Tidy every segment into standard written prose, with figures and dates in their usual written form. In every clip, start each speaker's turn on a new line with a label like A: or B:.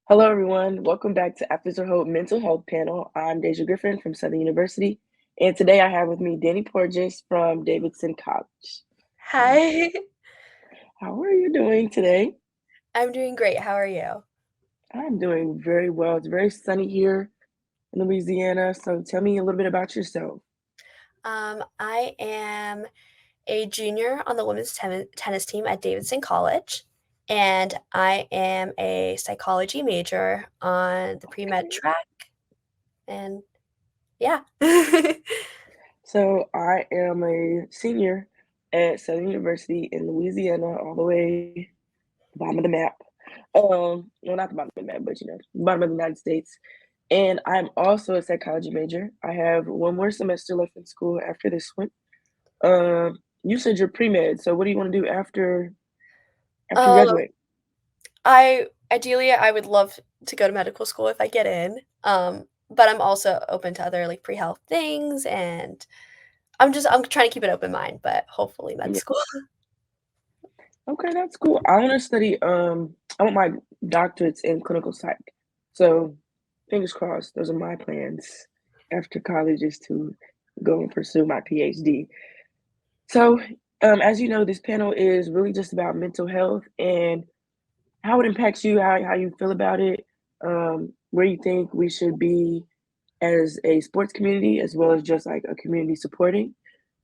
A: Hello, everyone. Welcome back to After Hope Mental Health Panel. I'm Deja Griffin from Southern University, and today I have with me Dani Porges from Davidson College.
B: Hi.
A: How are you doing today?
B: I'm doing great. How are you?
A: I'm doing very well. It's very sunny here in Louisiana, so tell me a little bit about yourself.
B: I am a junior on the women's tennis team at Davidson College, and I am a psychology major on the pre-med
A: Okay.
B: track, and yeah.
A: So I am a senior at Southern University in Louisiana, all the way bottom of the map. Well, not the bottom of the map, but bottom of the United States. And I'm also a psychology major. I have one more semester left in school after this one. You said you're pre-med, so what do you want to do after you
B: Um,
A: graduate?
B: I would love to go to medical school if I get in. But I'm also open to other like pre-health things, and I'm trying to keep an open mind, but hopefully med
A: Yeah.
B: school.
A: Okay, that's cool. I want to study. I want my doctorates in clinical psych. So, fingers crossed. Those are my plans after college is to go and pursue my PhD. So, as you know, this panel is really just about mental health and how it impacts you, how you feel about it, where you think we should be as a sports community, as well as just like a community supporting.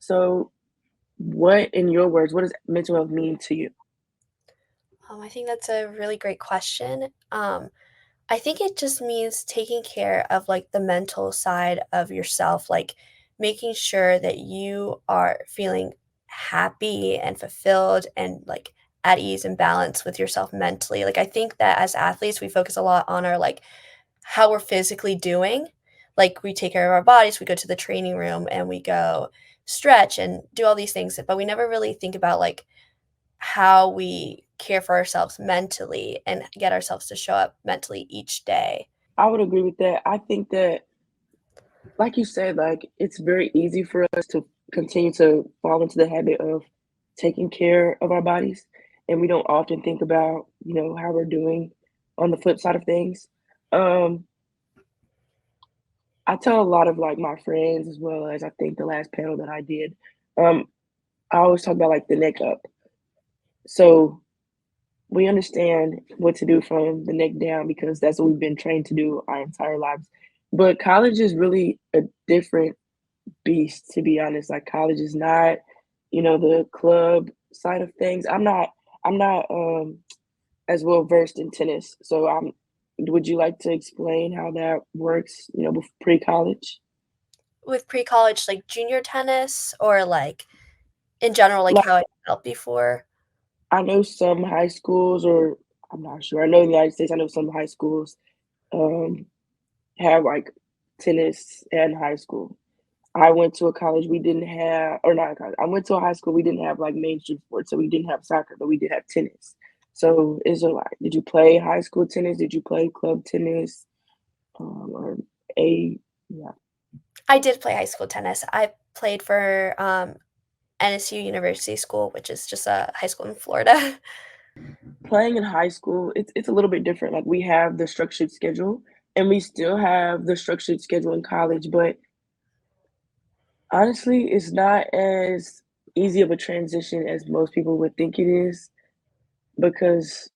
A: So, what, in your words, what does mental health mean to you?
B: I think that's a really great question. I think it just means taking care of like the mental side of yourself, like making sure that you are feeling happy and fulfilled and like at ease and balance with yourself mentally. Like I think that as athletes, we focus a lot on our like how we're physically doing. Like we take care of our bodies, we go to the training room and we go stretch and do all these things, but we never really think about like how we care for ourselves mentally and get ourselves to show up mentally each day.
A: I would agree with that. I think that, like you said, like it's very easy for us to continue to fall into the habit of taking care of our bodies, and we don't often think about, how we're doing on the flip side of things. Um, I tell a lot of like my friends as well as I think the last panel that I did. Um, I always talk about like the neck up. So we understand what to do from the neck down because that's what we've been trained to do our entire lives. But college is really a different beast, to be honest. Like college is not, the club side of things. I'm not as well versed in tennis. So would you like to explain how that works, pre-college?
B: With pre-college, like junior tennis or like in general, like
A: Like
B: how I felt before.
A: I know some high schools, or I'm not sure. I know in the United States, I know some high schools um have like tennis in high school. I went to a college we didn't have, or not a college. I went to a high school we didn't have like mainstream sports, so we didn't have soccer, but we did have tennis. So is there like, did you play high school tennis? Did you play club tennis? Or a yeah.
B: I did play high school tennis. I played for NSU University School, which is just a high school in Florida.
A: Playing in high school, it's a little bit different. Like we have the structured schedule, and we still have the structured schedule in college, but honestly, it's not as easy of a transition as most people would think it is because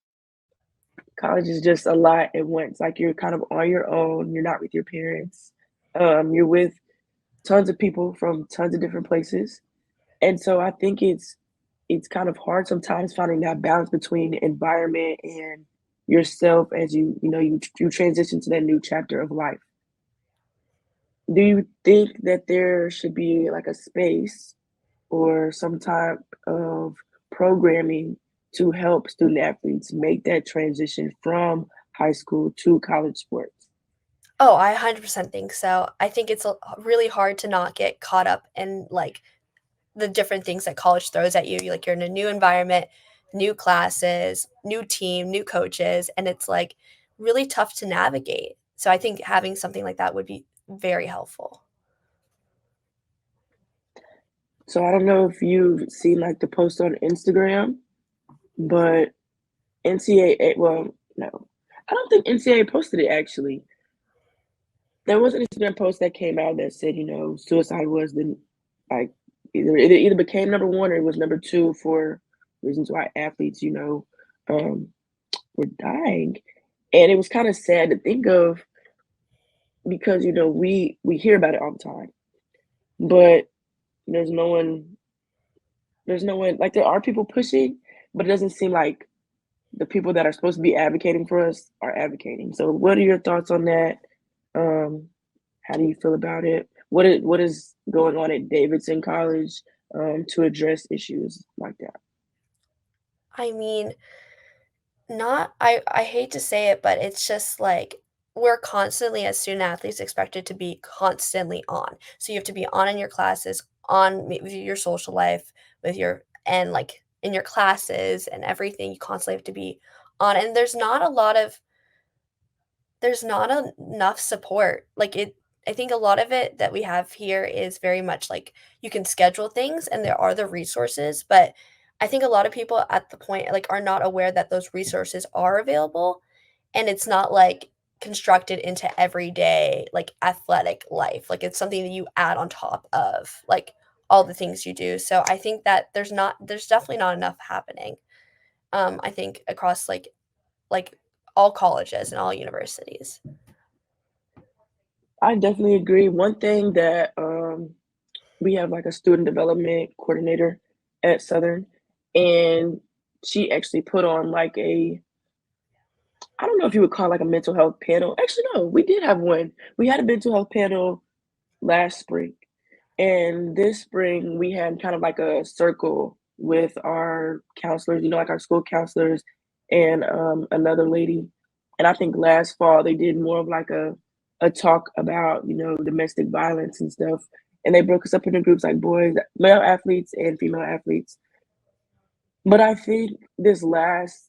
A: college is just a lot at once. Like you're kind of on your own. You're not with your parents. You're with tons of people from tons of different places, and so I think it's kind of hard sometimes finding that balance between environment and yourself as you transition to that new chapter of life. Do you think that there should be like a space or some type of programming to help student athletes make that transition from high school to college sports?
B: Oh, I 100% think so. I think it's really hard to not get caught up in like the different things that college throws at you. Like you're in a new environment, new classes, new team, new coaches, and it's like really tough to navigate. So I think having something like that would be very helpful.
A: So I don't know if you've seen like the post on Instagram, but NCAA, well, no. I don't think NCAA posted it actually. There was an Instagram post that came out that said, suicide was the like either became number one or it was number two for reasons why athletes, um, were dying. And it was kind of sad to think of because we hear about it all the time, but there's no one there's no one like there are people pushing, but it doesn't seem like the people that are supposed to be advocating for us are advocating. So what are your thoughts on that? Um, how do you feel about it? What is going on at Davidson College to address issues like that?
B: I mean, not I hate to say it, but it's just like we're constantly as student athletes expected to be constantly on. So you have to be on in your classes, on with your social life, with your and like in your classes and everything. You constantly have to be on, and there's not enough support. Like it I think a lot of it that we have here is very much like you can schedule things and there are the resources, but I think a lot of people at the point like are not aware that those resources are available and it's not like constructed into everyday like athletic life. Like it's something that you add on top of like all the things you do. So I think that there's definitely not enough happening. I think across like all colleges and all universities.
A: I definitely agree. One thing that we have like a student development coordinator at Southern, and she actually put on like a I don't know if you would call it like a mental health panel. Actually, no, we did have one. We had a mental health panel last spring. And this spring, we had kind of like a circle with our counselors, like our school counselors and another lady. And I think last fall they did more of like a talk about, domestic violence and stuff. And they broke us up into groups like boys, male athletes and female athletes. But I think this last,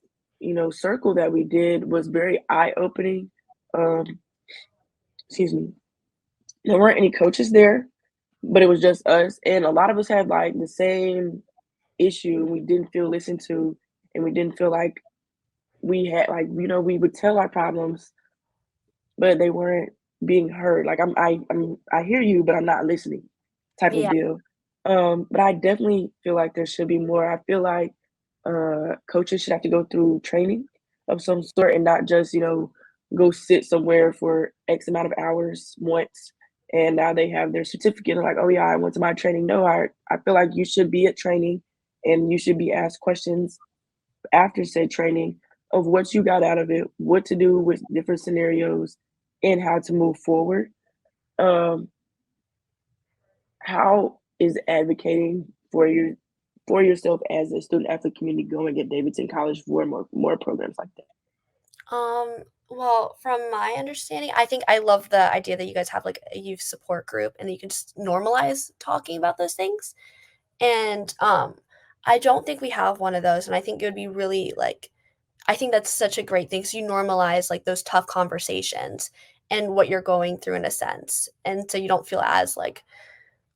A: circle that we did was very eye-opening. Um, excuse me. There weren't any coaches there, but it was just us, and a lot of us had, like, the same issue, and we didn't feel listened to, and we didn't feel like we had like, we would tell our problems, but they weren't being heard, like, I hear you, but I'm not listening type of
B: Yeah.
A: deal. But I definitely feel like there should be more. I feel like, coaches should have to go through training of some sort and not just, go sit somewhere for X amount of hours once, and now they have their certificate and like, "Oh, yeah, I went to my training." No, I feel like you should be at training, and you should be asked questions after said training of what you got out of it, what to do with different scenarios, and how to move forward. Um, how is advocating for yourself as a student athlete community going at Davidson College for more programs like that?
B: Well, from my understanding, I think I love the idea that you guys have like a youth support group and that you can just normalize talking about those things. And I don't think we have one of those. And I think it would be really like I think that's such a great thing. So you normalize like those tough conversations and what you're going through in a sense. And so you don't feel as like,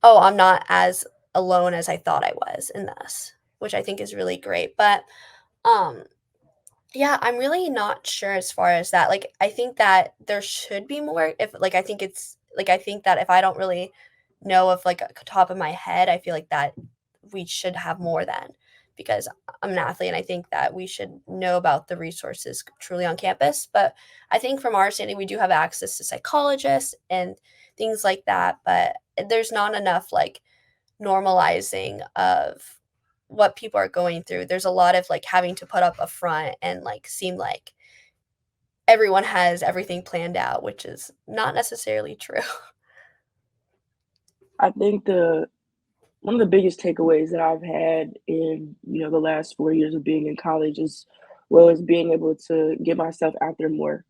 B: oh, I'm not as alone as I thought I was in this, which I think is really great. But um yeah, I'm really not sure as far as that. Like, I think that there should be more if like, I think it's like, I think that if I don't really know of like a top of my head, I feel like that we should have more then because I'm an athlete and I think that we should know about the resources truly on campus. But I think from our standing, we do have access to psychologists and things like that. But there's not enough like normalizing of what people are going through. There's a lot of like having to put up a front and like seem like everyone has everything planned out, which is not necessarily true.
A: I think the one of the biggest takeaways that I've had in, the last 4 years of being in college is well as being able to get myself out there more.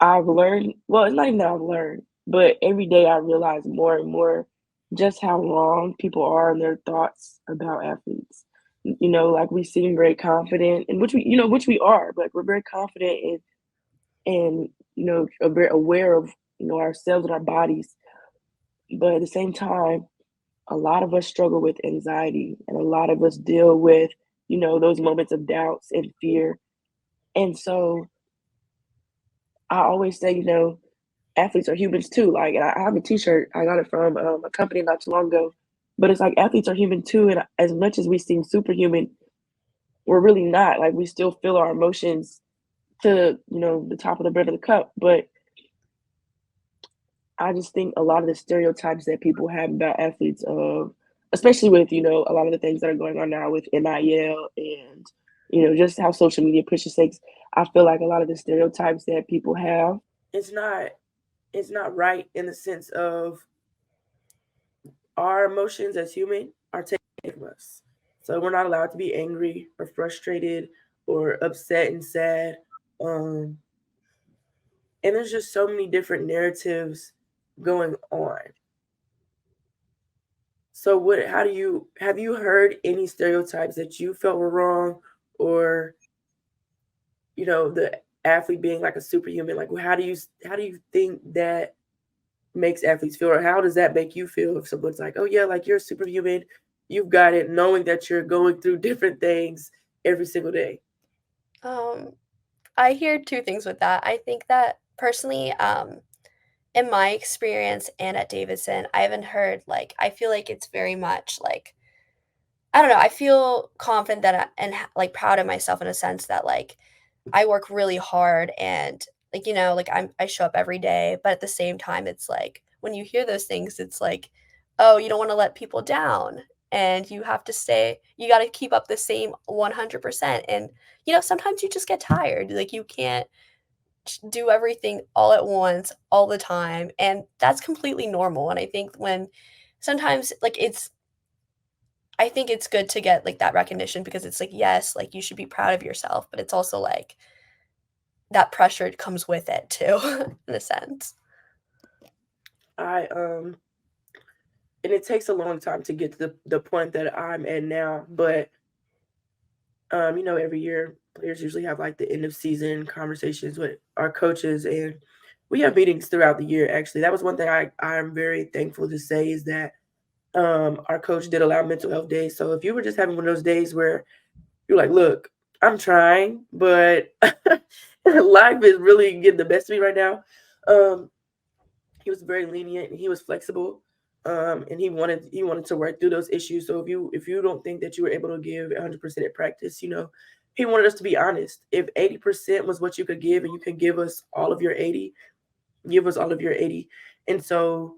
A: I've learned well, it's not even that I've learned, but every day I realize more and more just how wrong people are in their thoughts about athletes. Like we seem very confident, and which we are, but we're very confident and are very aware of ourselves and our bodies. But at the same time, a lot of us struggle with anxiety, and a lot of us deal with those moments of doubts and fear. And so I always say, athletes are humans too. Like, and I have a T-shirt. I got it from a company not too long ago, but it's like athletes are human too. And as much as we seem superhuman, we're really not. Like, we still feel our emotions to the top of the brim of the cup. But I just think a lot of the stereotypes that people have about athletes, especially with a lot of the things that are going on now with NIL and just how social media pushes things. I feel like a lot of the stereotypes that people have, it's not right in the sense of our emotions as human are taken from us. So we're not allowed to be angry or frustrated or upset and sad. Um, and there's just so many different narratives going on. So what how do you have you heard any stereotypes that you felt were wrong, or the athlete being like a superhuman? Like how do you think that makes athletes feel, or how does that make you feel if someone's like, "Oh yeah, like you're superhuman, you've got it," knowing that you're going through different things every single day?
B: Um, I hear 2 things with that. I think that personally, in my experience and at Davidson, I haven't heard, like I feel like it's very much, like I don't know, I feel confident that and, like, proud of myself in a sense that, like, I work really hard and, like, like, I show up every day, but at the same time, it's like, when you hear those things, it's like, "Oh, you don't wanna let people down, and you gotta keep up the same 100%," and, sometimes you just get tired, like, you can't do everything all at once, all the time, and that's completely normal, and I think when sometimes, like, I think it's good to get, like, that recognition because it's like, yes, like, you should be proud of yourself, but it's also, like, that pressure comes with it too, in a sense.
A: I and it takes a long time to get to the point that I'm at now, but every year players usually have like the end of season conversations with our coaches, and we have meetings throughout the year. Actually, that was one thing I'm very thankful to say is that our coach did allow mental health days. So if you were just having one of those days where you're like, look, I'm trying, but life is really getting the best of me right now. Um, he was very lenient and he was flexible. And he wanted to work through those issues. So if you don't think that you were able to give 100% at practice, he wanted us to be honest. If 80% was what you could give and you can give us all of your 80, give us all of your 80. And so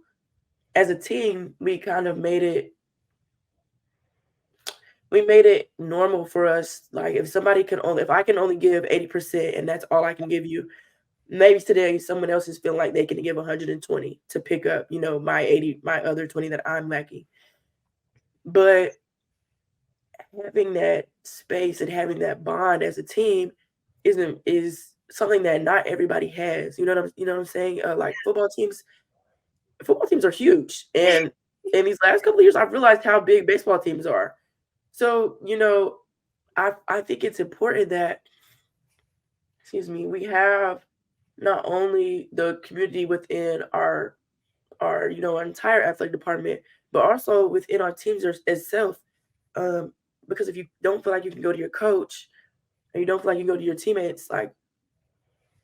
A: as a team, we made it normal for us. Like if I can only give 80% and that's all I can give you, maybe today someone else is feeling like they can give 120 to pick up, my 80, my other 20 that I'm lacking. But having that space and having that bond as a team is something that not everybody has. You know what I'm saying? Like football teams are huge. And in these last couple of years I've realized how big baseball teams are. So, I think it's important that, excuse me, we have not only the community within our entire athletic department, but also within our teams itself. Um, because if you don't feel like you can go to your coach and you don't feel like you can go to your teammates, like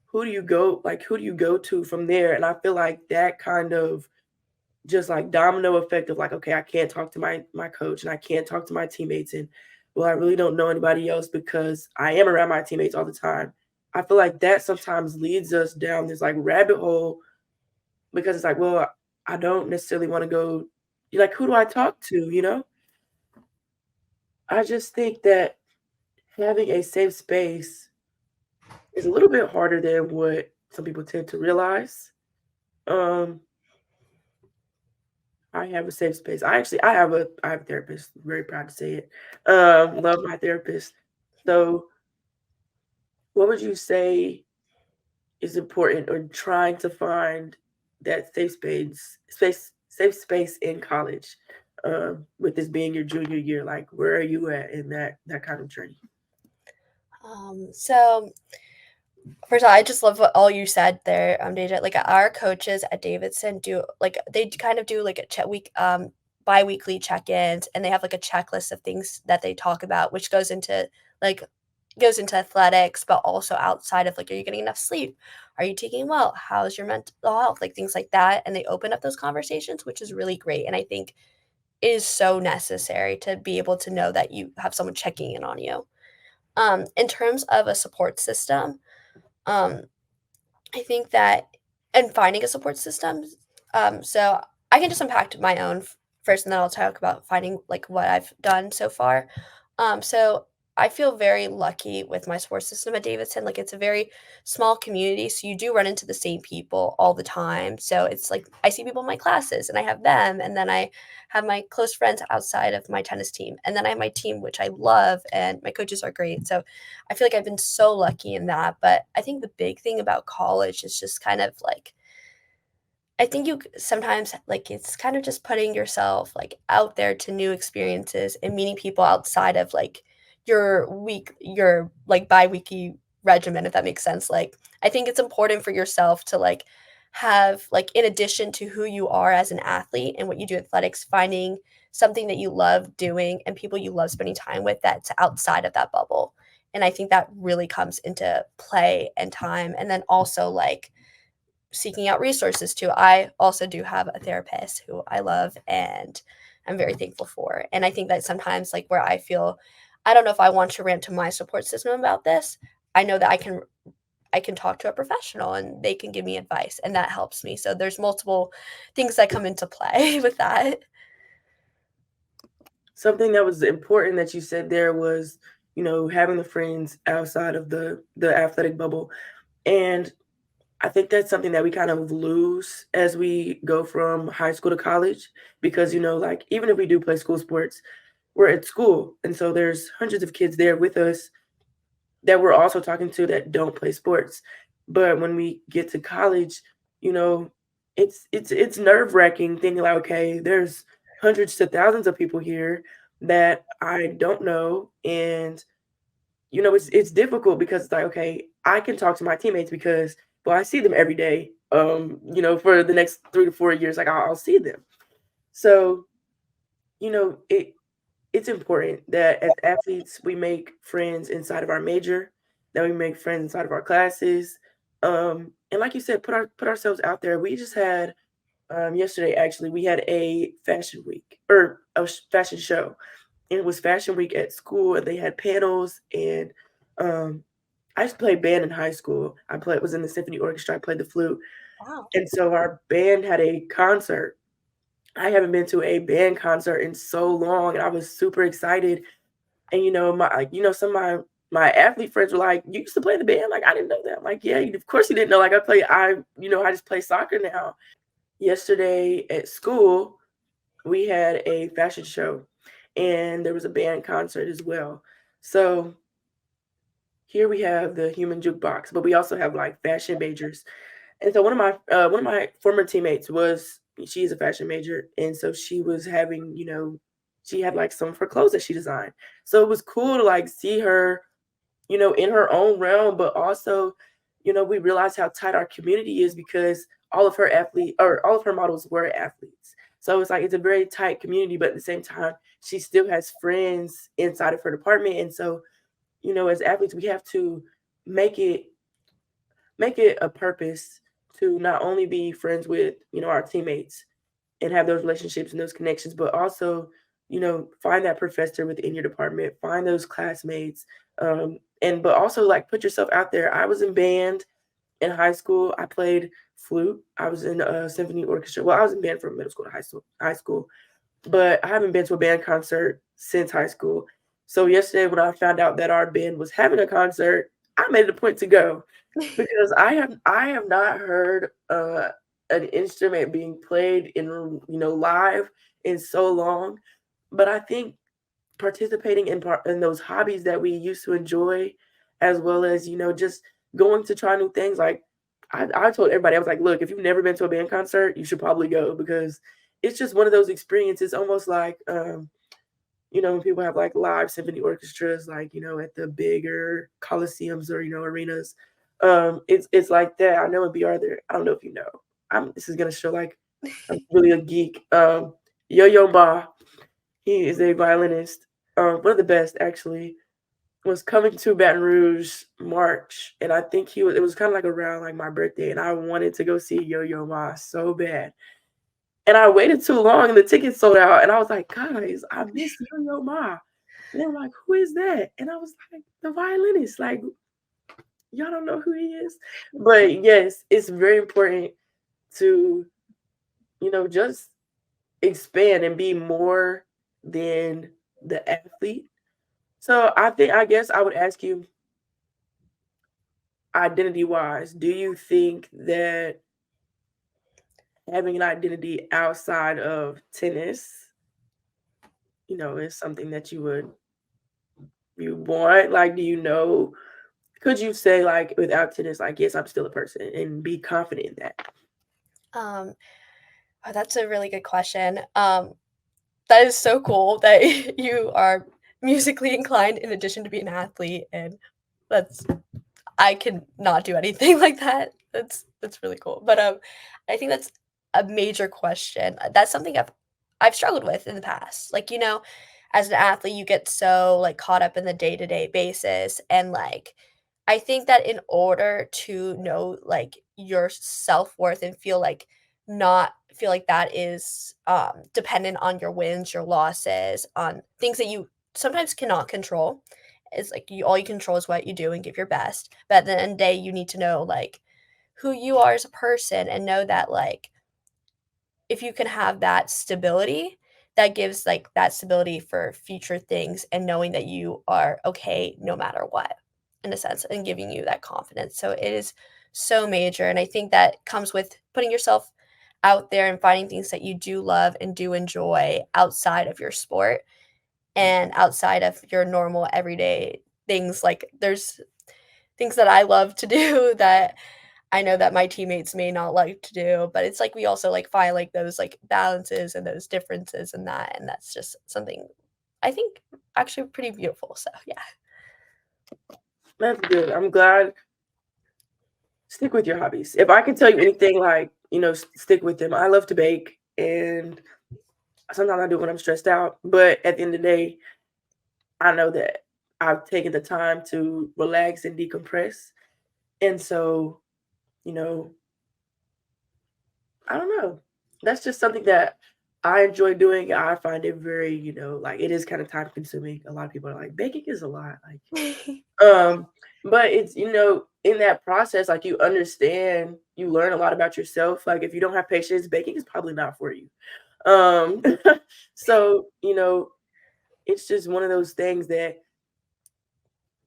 A: who do you go to from there? And I feel like that kind of just like domino effect of like, okay, I can't talk to my coach and I can't talk to my teammates, and well, I really don't know anybody else because I am around my teammates all the time. I feel like that sometimes leads us down this like rabbit hole because it's like, well, I don't necessarily want to go. You're like, who do I talk to? I just think that having a safe space is a little bit harder than what some people tend to realize. Um, I have a safe space. I have a therapist. Very proud to say it. Love my therapist. So, what would you say is important or trying to find that safe space in college? With this being your junior year, like where are you at in that kind of journey?
B: So first of all, I just love what all you said there, Deja. Like our coaches at Davidson do like they kind of do like a biweekly check-ins, and they have like a checklist of things that they talk about, which goes into like goes into athletics, but also outside of like, are you getting enough sleep? Are you taking well? How's your mental health? Like things like that. And they open up those conversations, which is really great. And I think is so necessary to be able to know that you have someone checking in on you. In terms of a support system, um, I think that and finding a support system, so I can just unpack my own first, and then I'll talk about finding like what I've done so far. So I feel very lucky with my support system at Davidson. Like it's a very small community, so you do run into the same people all the time. So it's like I see people in my classes, and I have them, and then I have my close friends outside of my tennis team, and then I have my team, which I love, and my coaches are great. So I feel like I've been so lucky in that. But I think the big thing about college is just kind of like I think you sometimes like it's kind of just putting yourself like out there to new experiences and meeting people outside of like your like bi-weekly regimen, if that makes sense. Like I think it's important for yourself to like have like in addition to who you are as an athlete and what you do in athletics, finding something that you love doing and people you love spending time with that's outside of that bubble. And I think that really comes into play and time. And then also like seeking out resources too. I also do have a therapist who I love and I'm very thankful for. And I think that sometimes like where I feel I don't know if I want to rant to my support system about this, I know that I can talk to a professional and they can give me advice and that helps me. So there's multiple things that come into play with that.
A: Something that was important that you said there was, having the friends outside of the athletic bubble. And I think that's something that we kind of lose as we go from high school to college because, like even if we do play school sports, we're at school. And so there's hundreds of kids there with us that we're also talking to that don't play sports. But when we get to college, you know, it's nerve-wracking thinking like, okay, there's hundreds to thousands of people here that I don't know. And it's difficult because it's like, okay, I can talk to my teammates because well, I see them every day. For the next 3 to 4 years, like I'll see them. So, it's important that as athletes we make friends inside of our major, that we make friends inside of our classes. And like you said, put ourselves out there. We just had yesterday actually we had a fashion week or fashion show. And it was fashion week at school and they had panels and um I used to play band in high school. Was in the symphony orchestra. I played the flute.
B: Wow.
A: And so our band had a concert. I haven't been to a band concert in so long and I was super excited. And some of my athlete friends were like, "You used to play in the band?" Like, I didn't know that. I'm like, "Yeah, of course you didn't know." Like, I just play soccer now. Yesterday at school, we had a fashion show, and there was a band concert as well. So here we have the human jukebox, but we also have like fashion majors. And so one of my former teammates she is a fashion major, and so she was having she had like some of her clothes that she designed. So it was cool to like see her in her own realm, but also, we realized how tight our community is because all of her models were athletes. So it's like it's a very tight community, but at the same time, she still has friends inside of her department. And so, as athletes, we have to make it make it a purpose to not only be friends with, our teammates and have those relationships and those connections, but also, find that professor within your department, find those classmates, and but also like put yourself out there. I was in band in high school. I played flute. I was in a symphony orchestra. Well, I was in band from middle school to high school, but I haven't been to a band concert since high school. So yesterday, when I found out that our band was having a concert, I made it a point to go because I have not heard an instrument being played in live in so long. But I think participating in those hobbies that we used to enjoy, as well as just going to try new things. Like I told everybody, I was like, look, if you've never been to a band concert, you should probably go because it's just one of those experiences, almost like when people have like live symphony orchestras, like at the bigger coliseums or arenas. It's like that. I know in BR there. I don't know if you know. This is gonna show like I'm really a geek. Yo Yo Ma, he is a violinist, one of the best actually. was coming to Baton Rouge March, and I think he was. It was kind of like around like my birthday, and I wanted to go see Yo Yo Ma so bad. And I waited too long, and the tickets sold out. And I was like, guys, I missed Yo Yo Ma. And they were like, who is that? And I was like, the violinist. Like, y'all don't know who he is. But yes, it's very important to, just expand and be more than the athlete. So I guess I would ask you, identity wise, do you think that having an identity outside of tennis, is something that you want? Like, do you know? Could you say like without tennis, like yes, I'm still a person, and be confident in that?
B: Um, oh, that's a really good question. That is so cool that you are musically inclined in addition to being an athlete, and that's I can not do anything like that. That's really cool. But I think that's a major question. That's something I've struggled with in the past. Like, as an athlete, you get so like caught up in the day-to-day basis, and like I think that in order to know like your self-worth and not feel like that is dependent on your wins, your losses, on things that you sometimes cannot control. It's like all you control is what you do and give your best. But at the end of the day, you need to know like who you are as a person and know that like if you can have that stability, that gives like that stability for future things and knowing that you are okay no matter what, in a sense, and giving you that confidence. So it is so major. And I think that comes with putting yourself out there and finding things that you do love and do enjoy outside of your sport and outside of your normal everyday things. Like there's things that I love to do that I know that my teammates may not like to do, but it's like we also like find like those like balances and those differences in that, and that's just something I think actually pretty beautiful. So yeah.
A: That's good. I'm glad. Stick with your hobbies. If I can tell you anything, like stick with them. I love to bake, and sometimes I do when I'm stressed out. But at the end of the day, I know that I've taken the time to relax and decompress. And so, you know, I don't know. That's just something that I enjoy doing. I find it very, like it is kind of time consuming. A lot of people are like, baking is a lot. Um, but it's, in that process, like you understand, you learn a lot about yourself. Like if you don't have patience, baking is probably not for you. Um, so, it's just one of those things that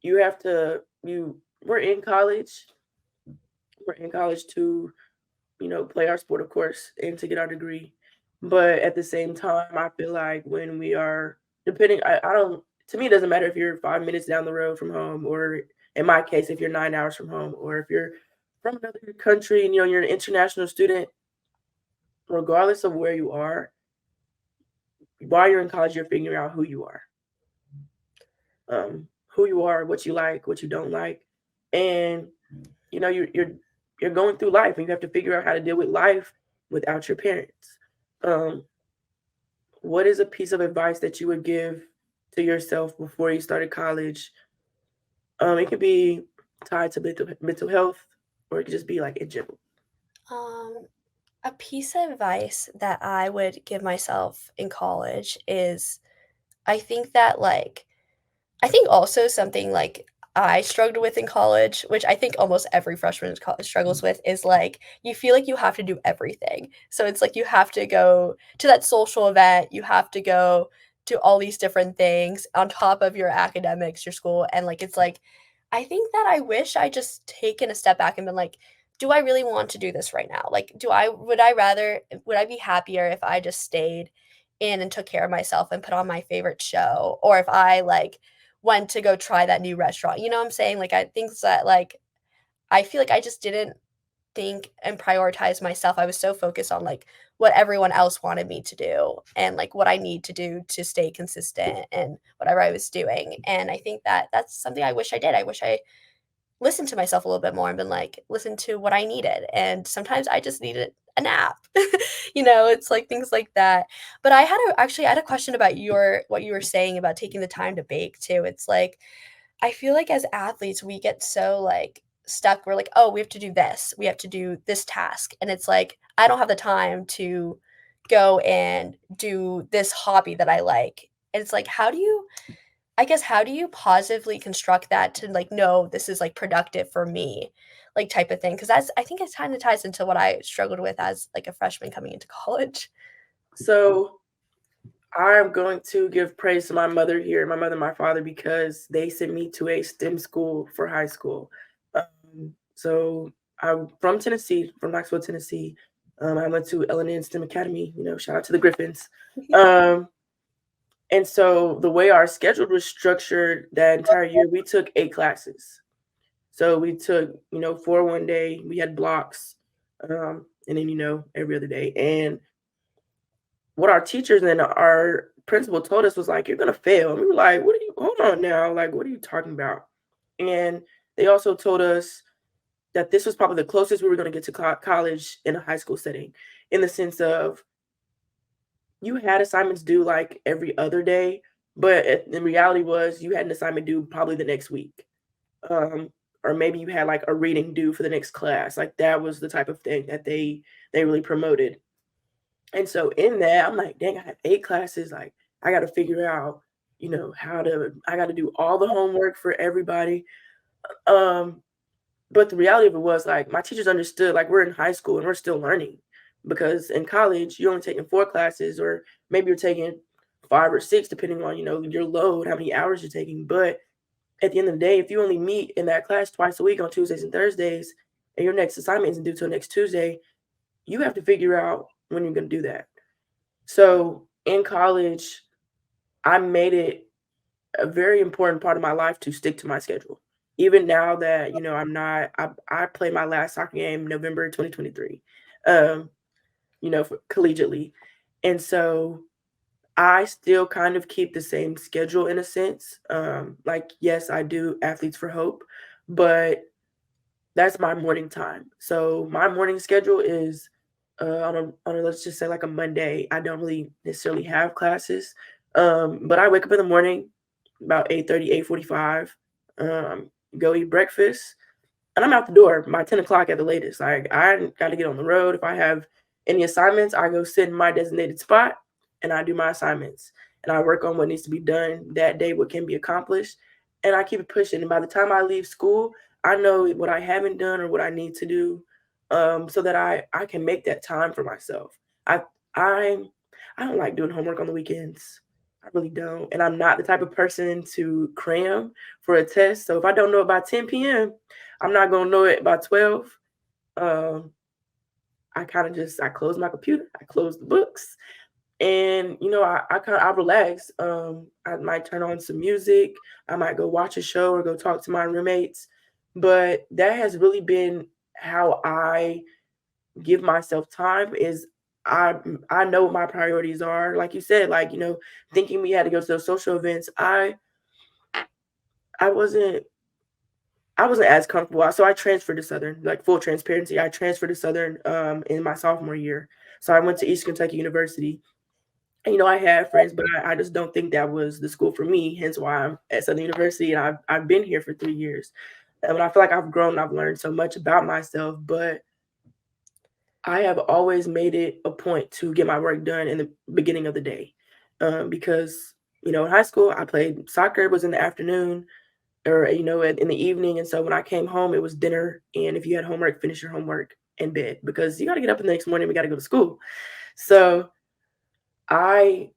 A: you have to, we're in college. We're in college to play our sport, of course, and to get our degree. But at the same time, I feel like when we are depending, I don't, to me, it doesn't matter if you're 5 minutes down the road from home, or in my case, if you're 9 hours from home, or if you're from another country and you're an international student, regardless of where you are, while you're in college, you're figuring out who you are, what you like, what you don't like, and you're going through life, and you have to figure out how to deal with life without your parents. Um, what is a piece of advice that you would give to yourself before you started college? It could be tied to mental health, or it could just be like in general.
B: Um, a piece of advice that I would give myself in college is I think that like I think also something like I struggled with in college, which I think almost every freshman in college struggles with, is like you feel like you have to do everything. So it's like you have to go to that social event, you have to go to all these different things on top of your academics, your school, and like it's like I think that I wish I just taken a step back and been like, do I really want to do this right now? Like, would I be happier if I just stayed in and took care of myself and put on my favorite show, or if I like went to go try that new restaurant. You know what I'm saying? Like I think that like I feel like I just didn't think and prioritize myself. I was so focused on like what everyone else wanted me to do and like what I need to do to stay consistent and whatever I was doing. And I think that that's something I wish I did. I wish I listened to myself a little bit more and been like, listen to what I needed. And sometimes I just needed a nap. It's like things like that. But I had a question about what you were saying about taking the time to bake too. It's like I feel like as athletes, we get so, like, stuck. We're like, "Oh, we have to do this. We have to do this task." And it's like, I don't have the time to go and do this hobby that I like. And it's like, how do you I guess, how do you positively construct that to, like, "No, this is, like, productive for me," like, type of thing? Because that's I think it kinda ties into what I struggled with as, like, a freshman coming into college.
A: So I'm going to give praise to my mother here, my mother and my father, because they sent me to a STEM school for high school. So I'm from Tennessee, from Knoxville, Tennessee. I went to L&N STEM Academy, shout out to the Griffins. Um, and so the way our schedule was structured that entire year, we took 8 classes. So we took, 4 one day, we had blocks, and then, every other day. And what our teachers and our principal told us was like, "You're gonna fail." And we were like, "What are you? Hold on now, like, what are you talking about?" And they also told us that this was probably the closest we were going to get to college in a high school setting, in the sense of you had assignments due like every other day, but the reality was you had an assignment due probably the next week, um, or maybe you had like a reading due for the next class. Like that was the type of thing that they really promoted. And so in that, I'm like, dang, I have 8 classes. Like, I got to figure out, I got to do all the homework for everybody. Um, but the reality of it was like, my teachers understood, like, we're in high school and we're still learning because in college, you're only taking 4 classes, or maybe you're taking 5 or 6, depending on, your load, how many hours you're taking. But at the end of the day, if you only meet in that class twice a week on Tuesdays and Thursdays, and your next assignment isn't due till next Tuesday, you have to figure out when you're going to do that. So in college, I made it a very important part of my life to stick to my schedule. Even now that, I'm not, I played my last soccer game November 2023, um, for collegiately. And so I still kind of keep the same schedule in a sense. Like, yes, I do Athletes for Hope, but that's my morning time. So my morning schedule is on a let's just say like a Monday. I don't really necessarily have classes. But I wake up in the morning about 8:30, 8:45, go eat breakfast, and I'm out the door by 10 o'clock at the latest. Like I got to get on the road. If I have any assignments, I go sit in my designated spot and I do my assignments and I work on what needs to be done that day, what can be accomplished, and I keep it pushing. And by the time I leave school, I know what I haven't done or what I need to do, so that I can make that time for myself. I I I don't like doing homework on the weekends. I really don't, and I'm not the type of person to cram for a test. So if I don't know it by 10 p.m., I'm not gonna know it by 12. Um, I kind of just I close my computer, I close the books, and I relax. I might turn on some music, I might go watch a show or go talk to my roommates. But that has really been how I give myself time. Is I I know what my priorities are. Like you said, like thinking we had to go to those social events. I wasn't I wasn't as comfortable. So I transferred to Southern, like full transparency. I transferred to Southern in my sophomore year. So I went to East Kentucky University. And, I had friends, but I just don't think that was the school for me. Hence why I'm at Southern University, and I've been here for 3 years. And I feel like I've grown, I've learned so much about myself, but I have always made it a point to get my work done in the beginning of the day, because in high school I played soccer. It was in the afternoon, or in the evening. And so when I came home, it was dinner, and if you had homework, finish your homework in bed, because you got to get up in the next morning, we got to go to school. So I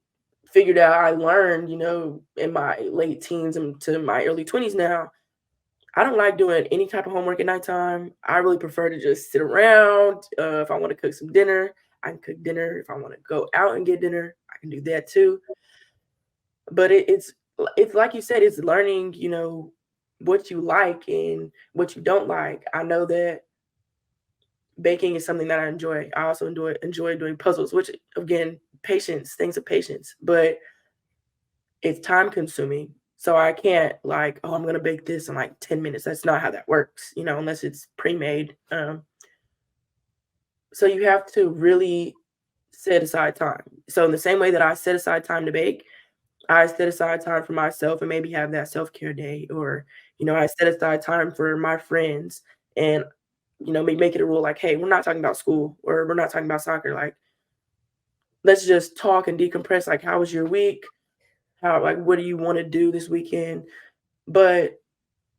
A: figured out, I learned, in my late teens and to my early 20s now, I don't like doing any type of homework at nighttime. I really prefer to just sit around. If I want to cook some dinner, I can cook dinner. If I want to go out and get dinner, I can do that too. But it's like you said, it's learning, what you like and what you don't like. I know that baking is something that I enjoy. I also enjoy doing puzzles, which again, patience, things of patience, but it's time consuming. So I can't like, oh, I'm gonna bake this in like 10 minutes. That's not how that works, unless it's pre-made. So you have to really set aside time. So in the same way that I set aside time to bake, I set aside time for myself and maybe have that self-care day, or, I set aside time for my friends and, make it a rule like, "Hey, we're not talking about school or we're not talking about soccer, like, let's just talk and decompress, like, how was your week? What do you wanna do this weekend?" But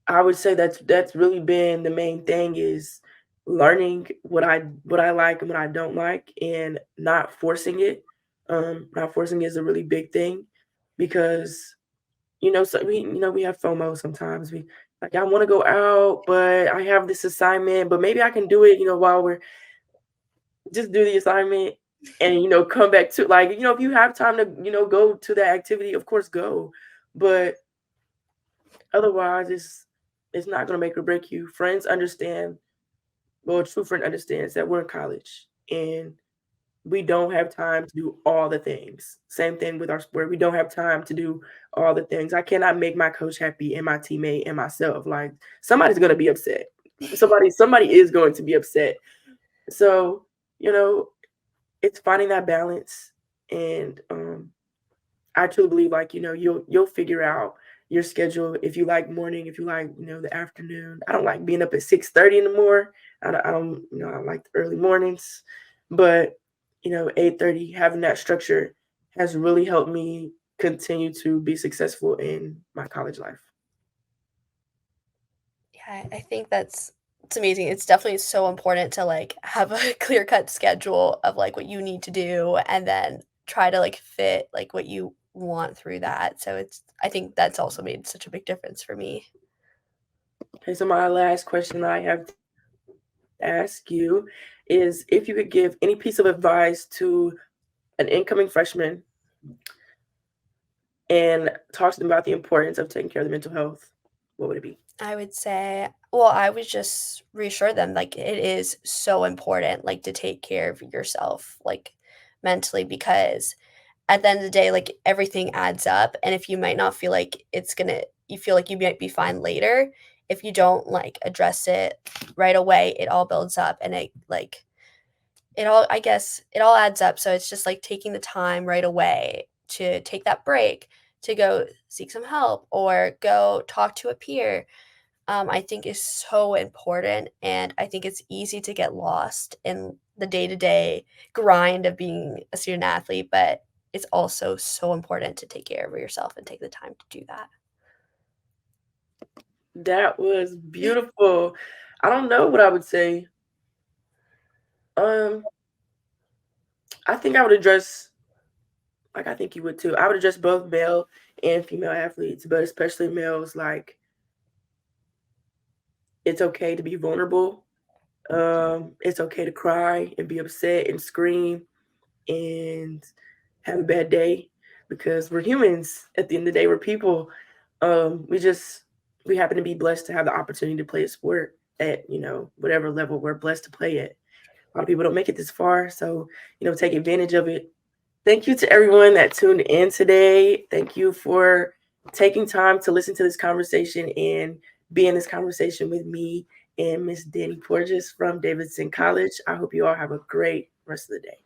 A: I would say that's really been the main thing is learning what I like and what I don't like and not forcing it. Not forcing it is a really big thing because, so we have FOMO sometimes. We like, I want to go out, but I have this assignment, but maybe I can do it, while we're just do the assignment and, come back to like, if you have time to, go to that activity, of course go. But otherwise it's not gonna make or break you. Friends understand, well, a true friend understands that we're in college and we don't have time to do all the things. Same thing with our sport. We don't have time to do all the things. I cannot make my coach happy and my teammate and myself. Like somebody's gonna be upset. Somebody is going to be upset. So, you know, it's finding that balance and I truly believe like, you'll figure out your schedule if you like morning, if you like, the afternoon. I don't like being up at 6:30 in the morning. I don't, I like the early mornings. But, 8:30, having that structure has really helped me continue to be successful in my college life.
B: Yeah, I think it's amazing. It's definitely so important to, like, have a clear cut schedule of, like, what you need to do and then try to, like, fit, like, what you want through that. So I think that's also made such a big difference for me.
A: Okay, so my last question that I have to ask you is if you could give any piece of advice to an incoming freshman and talk to them about the importance of taking care of their mental health, what would it be?
B: I would say well, I would just reassure them, like, it is so important, like, to take care of yourself, like, mentally because at the end of the day, like, everything adds up, and if you might not feel like you feel like you might be fine later, if you don't, like, address it right away, it all builds up and it all adds up, so it's just, like, taking the time right away to take that break, to go seek some help or go talk to a peer, I think is so important, and I think it's easy to get lost in the day-to-day grind of being a student athlete, but it's also so important to take care of yourself and take the time to do that.
A: That was beautiful. I don't know what I would say. Um, I think I would address, like I think you would too. I would address both male and female athletes, but especially males. Like it's okay to be vulnerable. It's okay to cry and be upset and scream and have a bad day because we're humans. At the end of the day, we're people. We happen to be blessed to have the opportunity to play a sport at whatever level we're blessed to play at. A lot of people don't make it this far, so take advantage of it. Thank you to everyone that tuned in today. Thank you for taking time to listen to this conversation and be in this conversation with me and Miss Dani Porges from Davidson College. I hope you all have a great rest of the day.